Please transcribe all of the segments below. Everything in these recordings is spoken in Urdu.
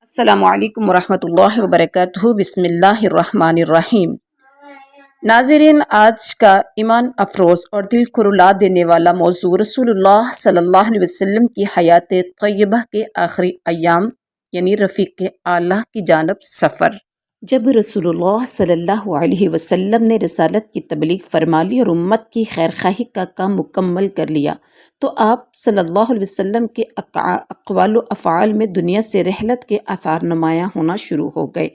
السلام علیکم ورحمۃ اللہ وبرکاتہ۔ بسم اللہ الرحمن الرحیم۔ ناظرین، آج کا ایمان افروز اور دل کو رلا دینے والا موضوع رسول اللہ صلی اللہ علیہ وسلم کی حیات طیبہ کے آخری ایام یعنی رفیق اعلیٰ کی جانب سفر۔ جب رسول اللہ صلی اللہ علیہ وسلم نے رسالت کی تبلیغ فرما لی اور امت کی خیرخواہی کا کام مکمل کر لیا تو آپ صلی اللہ علیہ وسلم کے اقوال و افعال میں دنیا سے رحلت کے آثار نمایاں ہونا شروع ہو گئے۔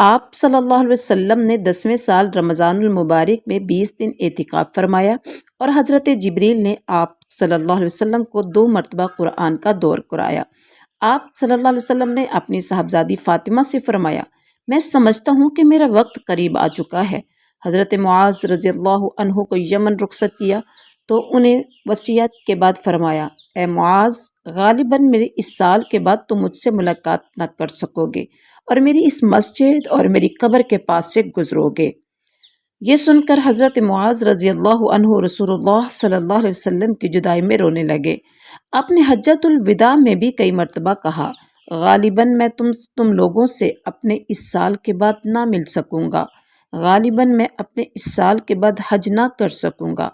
آپ صلی اللہ علیہ وسلم نے 10ویں سال رمضان المبارک میں 20 دن اعتکاف فرمایا اور حضرت جبریل نے آپ صلی اللہ علیہ وسلم کو 2 مرتبہ قرآن کا دور کرایا۔ آپ صلی اللہ علیہ وسلم نے اپنی صاحبزادی فاطمہ سے فرمایا، میں سمجھتا ہوں کہ میرا وقت قریب آ چکا ہے۔ حضرت معاذ رضی اللہ عنہ کو یمن رخصت کیا تو انہیں وصیت کے بعد فرمایا، اے معاذ، غالباً میرے اس سال کے بعد تم مجھ سے ملاقات نہ کر سکو گے اور میری اس مسجد اور میری قبر کے پاس سے گزرو گے۔ یہ سن کر حضرت معاذ رضی اللہ عنہ رسول اللہ صلی اللہ علیہ وسلم کی جدائی میں رونے لگے۔ آپ نے حجۃ الوداع میں بھی کئی مرتبہ کہا، غالباً میں تم لوگوں سے اپنے اس سال کے بعد نہ مل سکوں گا، غالباً میں اپنے اس سال کے بعد حج نہ کر سکوں گا۔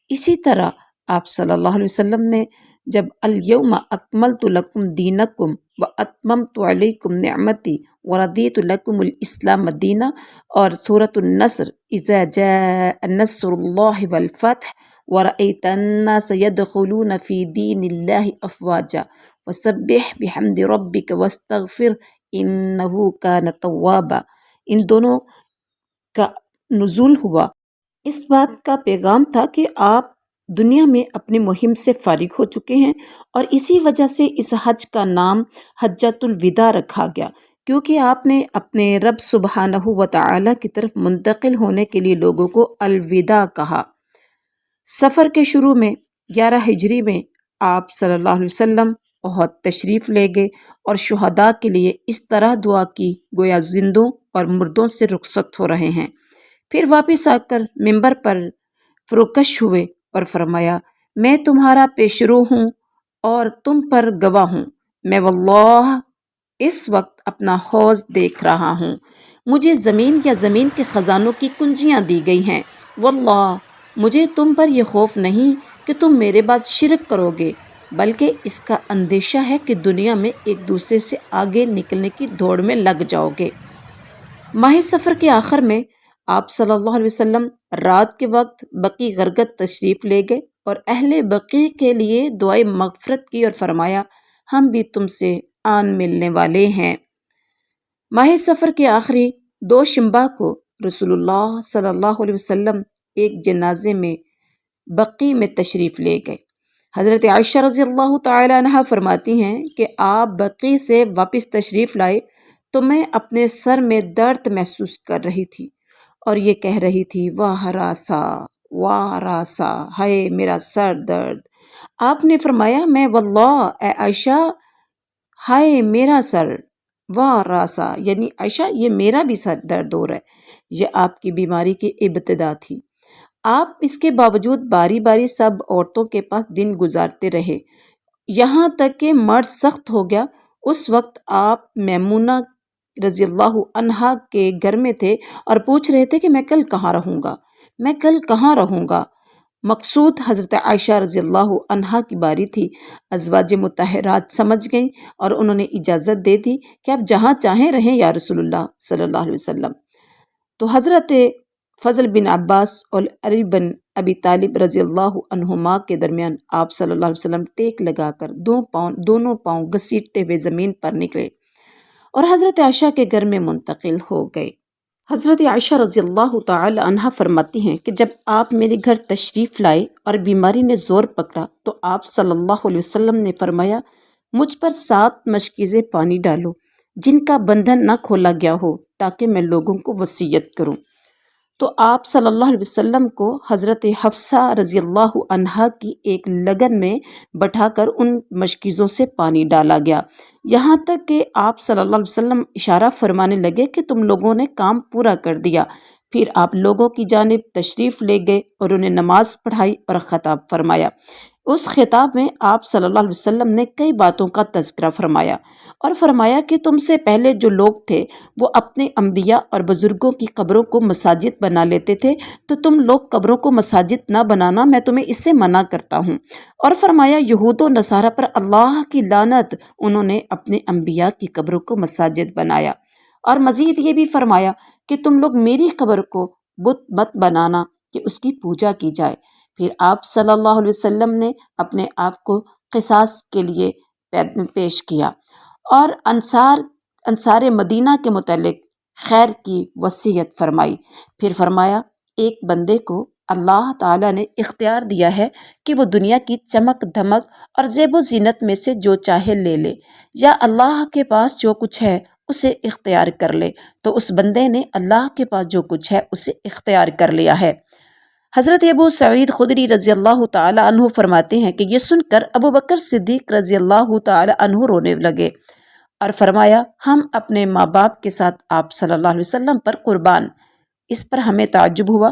اسی طرح آپ صلی اللہ علیہ وسلم نے جب الیوم اکملت لکم دینکم واتممت علیکم نعمتی ورضیت لکم الاسلام دینا اور سورۃ النصر اذا جاء نصر اللہ والفتح ورأیت الناس يدخلون فی دین اللہ افواجا وسبح بحمد ربک واستغفر انہ کان توابا، ان دونوں کا نزول ہوا۔ اس بات کا پیغام تھا کہ آپ دنیا میں اپنی مہم سے فارغ ہو چکے ہیں اور اسی وجہ سے اس حج کا نام حجۃ الوداع رکھا گیا، کیونکہ آپ نے اپنے رب سبحانہ و تعالیٰ کی طرف منتقل ہونے کے لیے لوگوں کو الوداع کہا۔ سفر کے شروع میں 11 ہجری میں آپ صلی اللہ علیہ وسلم احد تشریف لے گئے اور شہداء کے لیے اس طرح دعا کی گویا زندوں اور مردوں سے رخصت ہو رہے ہیں۔ پھر واپس آ کر منبر پر فروکش ہوئے اور فرمایا، میں تمہارا پیشرو ہوں اور تم پر گواہ ہوں، میں واللہ اس وقت اپنا حوض دیکھ رہا ہوں، مجھے زمین یا زمین کے خزانوں کی کنجیاں دی گئی ہیں، واللہ مجھے تم پر یہ خوف نہیں کہ تم میرے بعد شرک کرو گے، بلکہ اس کا اندیشہ ہے کہ دنیا میں ایک دوسرے سے آگے نکلنے کی دوڑ میں لگ جاؤ گے۔ ماہ سفر کے آخر میں آپ صلی اللہ علیہ وسلم رات کے وقت بقیع غرقد تشریف لے گئے اور اہل بقیع کے لیے دعائے مغفرت کی اور فرمایا، ہم بھی تم سے آن ملنے والے ہیں۔ ماہ سفر کے آخری 2 شنبہ کو رسول اللہ صلی اللہ علیہ وسلم ایک جنازے میں بقیع میں تشریف لے گئے۔ حضرت عائشہ رضی اللہ تعالی عنہا فرماتی ہیں کہ آپ بقیع سے واپس تشریف لائے تو میں اپنے سر میں درد محسوس کر رہی تھی اور یہ کہہ رہی تھی، واہ راسا واہ راسا، ہائے میرا سر درد۔ آپ نے فرمایا، میں واللہ اے عائشہ، ہائے میرا سر، واہ راسا یعنی عائشہ یہ میرا بھی سر درد ہو رہا ہے۔ یہ آپ کی بیماری کی ابتدا تھی۔ آپ اس کے باوجود باری باری سب عورتوں کے پاس دن گزارتے رہے، یہاں تک کہ مرض سخت ہو گیا۔ اس وقت آپ میمونہ رضی اللہ عنہا کے گھر میں تھے اور پوچھ رہے تھے کہ میں کل کہاں رہوں گا، میں کل کہاں رہوں گا۔ مقصود حضرت عائشہ رضی اللہ عنہا کی باری تھی۔ ازواج مطہرات سمجھ گئیں اور انہوں نے اجازت دے دی کہ آپ جہاں چاہیں رہیں یا رسول اللہ صلی اللہ علیہ وسلم۔ تو حضرت فضل بن عباس اور علی بن ابی طالب رضی اللہ عنہما کے درمیان آپ صلی اللہ علیہ وسلم ٹیک لگا کر دونوں پاؤں گھسیٹتے ہوئے زمین پر نکلے اور حضرت عائشہ کے گھر میں منتقل ہو گئے۔ حضرت عائشہ رضی اللہ تعالی عنہا فرماتی ہیں کہ جب آپ میرے گھر تشریف لائے اور بیماری نے زور پکڑا تو آپ صلی اللہ علیہ وسلم نے فرمایا، مجھ پر 7 مشکیزیں پانی ڈالو جن کا بندھن نہ کھولا گیا ہو تاکہ میں لوگوں کو وصیت کروں۔ تو آپ صلی اللہ علیہ وسلم کو حضرت حفصہ رضی اللہ عنہا کی ایک لگن میں بٹھا کر ان مشکیزوں سے پانی ڈالا گیا، یہاں تک کہ آپ صلی اللہ علیہ وسلم اشارہ فرمانے لگے کہ تم لوگوں نے کام پورا کر دیا۔ پھر آپ لوگوں کی جانب تشریف لے گئے اور انہیں نماز پڑھائی اور خطاب فرمایا۔ اس خطاب میں آپ صلی اللہ علیہ وسلم نے کئی باتوں کا تذکرہ فرمایا اور فرمایا کہ تم سے پہلے جو لوگ تھے وہ اپنے انبیاء اور بزرگوں کی قبروں کو مساجد بنا لیتے تھے، تو تم لوگ قبروں کو مساجد نہ بنانا، میں تمہیں اس سے منع کرتا ہوں۔ اور فرمایا یہود و نصارہ پر اللہ کی لعنت، انہوں نے اپنے انبیاء کی قبروں کو مساجد بنایا۔ اور مزید یہ بھی فرمایا کہ تم لوگ میری قبر کو بت مت بنانا کہ اس کی پوجا کی جائے۔ پھر آپ صلی اللہ علیہ وسلم نے اپنے آپ کو قصاص کے لیے پیش کیا اور انصار مدینہ کے متعلق خیر کی وصیت فرمائی۔ پھر فرمایا ایک بندے کو اللہ تعالیٰ نے اختیار دیا ہے کہ وہ دنیا کی چمک دھمک اور زیب و زینت میں سے جو چاہے لے لے، یا اللہ کے پاس جو کچھ ہے اسے اختیار کر لے، تو اس بندے نے اللہ کے پاس جو کچھ ہے اسے اختیار کر لیا ہے۔ حضرت ابو سعید خدری رضی اللہ تعالی عنہ فرماتے ہیں کہ یہ سن کر ابو بکر صدیق رضی اللہ تعالی عنہ رونے لگے اور فرمایا ہم اپنے ماں باپ کے ساتھ آپ صلی اللہ علیہ وسلم پر قربان۔ اس پر ہمیں تعجب ہوا۔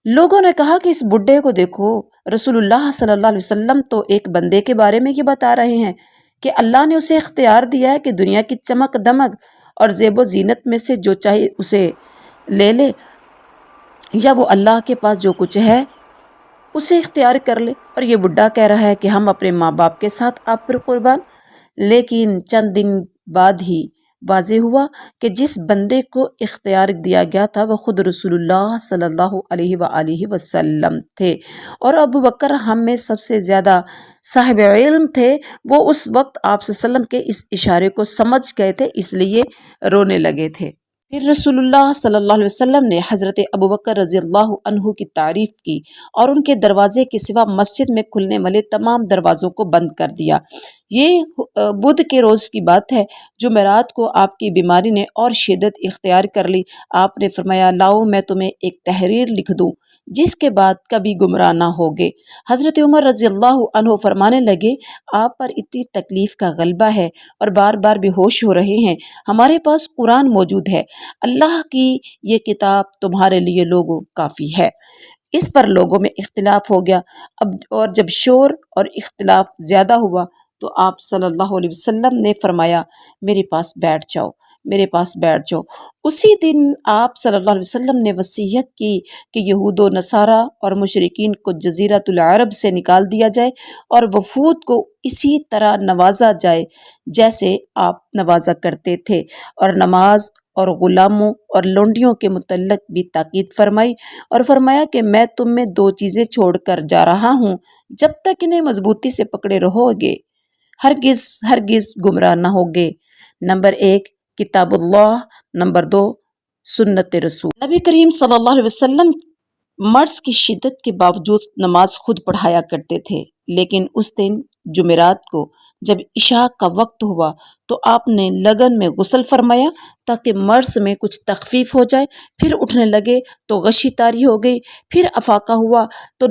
لوگوں نے کہا کہ اس بڈھے کو دیکھو، رسول اللہ صلی اللہ علیہ وسلم تو ایک بندے کے بارے میں یہ بتا رہے ہیں کہ اللہ نے اسے اختیار دیا ہے کہ دنیا کی چمک دمک اور زیب و زینت میں سے جو چاہے اسے لے لے، یا وہ اللہ کے پاس جو کچھ ہے اسے اختیار کر لے، اور یہ بڈھا کہہ رہا ہے کہ ہم اپنے ماں باپ کے ساتھ آپ پر قربان۔ لیکن چند دن بعد ہی واضح ہوا کہ جس بندے کو اختیار دیا گیا تھا وہ خود رسول اللہ صلی اللہ علیہ وآلہ وسلم تھے، اور ابو بکر ہم میں سب سے زیادہ صاحب علم تھے۔ وہ اس وقت آپ صلی اللہ علیہ وسلم کے اس اشارے کو سمجھ گئے تھے، اس لیے رونے لگے تھے۔ پھر رسول اللہ صلی اللہ علیہ وسلم نے حضرت ابو بکر رضی اللہ عنہ کی تعریف کی اور ان کے دروازے کے سوا مسجد میں کھلنے والے تمام دروازوں کو بند کر دیا۔ یہ بدھ کے روز کی بات ہے۔ جمعرات کو آپ کی بیماری نے اور شدت اختیار کر لی۔ آپ نے فرمایا لاؤ میں تمہیں ایک تحریر لکھ دوں جس کے بعد کبھی گمراہ نہ ہوگے۔ حضرت عمر رضی اللہ عنہ فرمانے لگے آپ پر اتنی تکلیف کا غلبہ ہے اور بار بار بے ہوش ہو رہے ہیں، ہمارے پاس قرآن موجود ہے، اللہ کی یہ کتاب تمہارے لیے لوگوں کافی ہے۔ اس پر لوگوں میں اختلاف ہو گیا۔ اور جب شور اور اختلاف زیادہ ہوا تو آپ صلی اللہ علیہ وسلم نے فرمایا میرے پاس بیٹھ جاؤ، میرے پاس بیٹھ جاؤ۔ اسی دن آپ صلی اللہ علیہ وسلم نے وصیت کی کہ یہود و نصارہ اور مشرکین کو جزیرۃ العرب سے نکال دیا جائے اور وفود کو اسی طرح نوازا جائے جیسے آپ نوازا کرتے تھے، اور نماز اور غلاموں اور لونڈیوں کے متعلق بھی تاکید فرمائی، اور فرمایا کہ میں تم میں دو چیزیں چھوڑ کر جا رہا ہوں، جب تک انہیں مضبوطی سے پکڑے رہو گے ہرگز گمراہ نہ ہوگے۔ نمبر 1 کتاب اللہ، نمبر 2 سنت رسول۔ نبی کریم صلی اللہ علیہ وسلم مرض کی شدت کے باوجود نماز خود پڑھایا کرتے تھے، لیکن اس دن جمعرات کو جب عشاء کا وقت ہوا تو آپ نے لگن میں غسل فرمایا تاکہ مرض میں کچھ تخفیف ہو جائے، پھر اٹھنے لگے تو غشی طاری ہو گئی، پھر افاقہ ہوا تو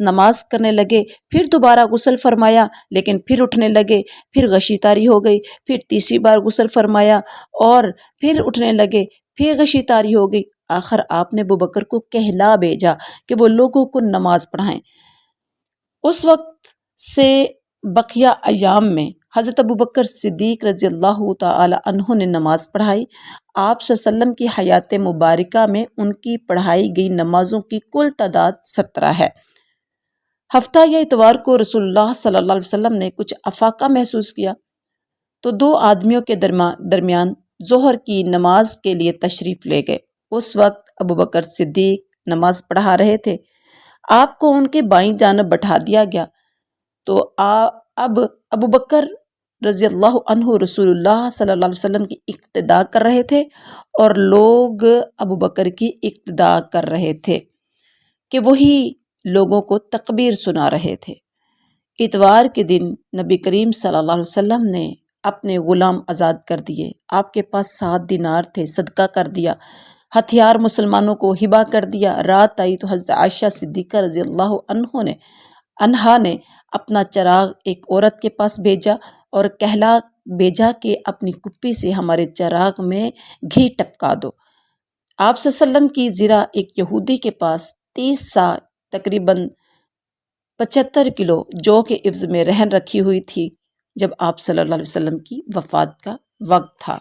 نماز کرنے لگے، پھر دوبارہ غسل فرمایا لیکن پھر اٹھنے لگے، پھر غشی طاری ہو گئی، پھر تیسری بار غسل فرمایا اور پھر اٹھنے لگے، پھر غشی طاری ہو گئی۔ آخر آپ نے ابو بکر کو کہلا بھیجا کہ وہ لوگوں کو نماز پڑھائیں۔ اس وقت سے بقیہ ایام میں حضرت ابو بکر صدیق رضی اللہ تعالی عنہ نے نماز پڑھائی۔ آپ صلی اللہ علیہ وسلم کی حیات مبارکہ میں ان کی پڑھائی گئی نمازوں کی کل تعداد 17 ہے۔ ہفتہ یا اتوار کو رسول اللہ صلی اللہ علیہ وسلم نے کچھ افاقہ محسوس کیا تو دو آدمیوں کے درمیان ظہر کی نماز کے لیے تشریف لے گئے۔ اس وقت ابو بکر صدیق نماز پڑھا رہے تھے، آپ کو ان کے بائیں جانب بٹھا دیا گیا، تو اب ابو بکر رضی اللہ عنہ رسول اللہ صلی اللہ علیہ وسلم کی اقتداء کر رہے تھے اور لوگ ابو بکر کی اقتداء کر رہے تھے کہ وہی لوگوں کو تکبیر سنا رہے تھے۔ اتوار کے دن نبی کریم صلی اللہ علیہ وسلم نے اپنے غلام آزاد کر دیے، آپ کے پاس 7 دینار تھے، صدقہ کر دیا، ہتھیار مسلمانوں کو ہبہ کر دیا۔ رات آئی تو حضرت عائشہ صدیقہ رضی اللہ عنہا نے اپنا چراغ ایک عورت کے پاس بھیجا اور کہلا بھیجا کہ اپنی کپی سے ہمارے چراغ میں گھی ٹپکا دو۔ آپ صلی اللہ علیہ وسلم کی زرہ ایک یہودی کے پاس 30 سا تقریباً 75 کلو جو کے عوض میں رہن رکھی ہوئی تھی، جب آپ صلی اللہ علیہ وسلم کی وفات کا وقت تھا۔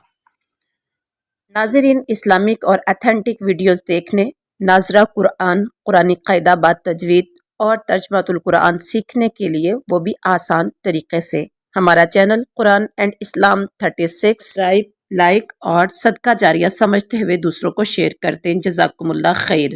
ناظرین، اسلامک اور ایتھینٹک ویڈیوز دیکھنے، ناظرہ قرآن، قرآنی قاعدہ بات تجوید اور ترجمہ القرآن سیکھنے کے لیے، وہ بھی آسان طریقے سے، ہمارا channel Quran and Islam 36 subscribe, like اور صدقہ جاریہ سمجھتے ہوئے دوسروں کو شیئر کرتے ہیں۔ جزاکم اللہ خیر۔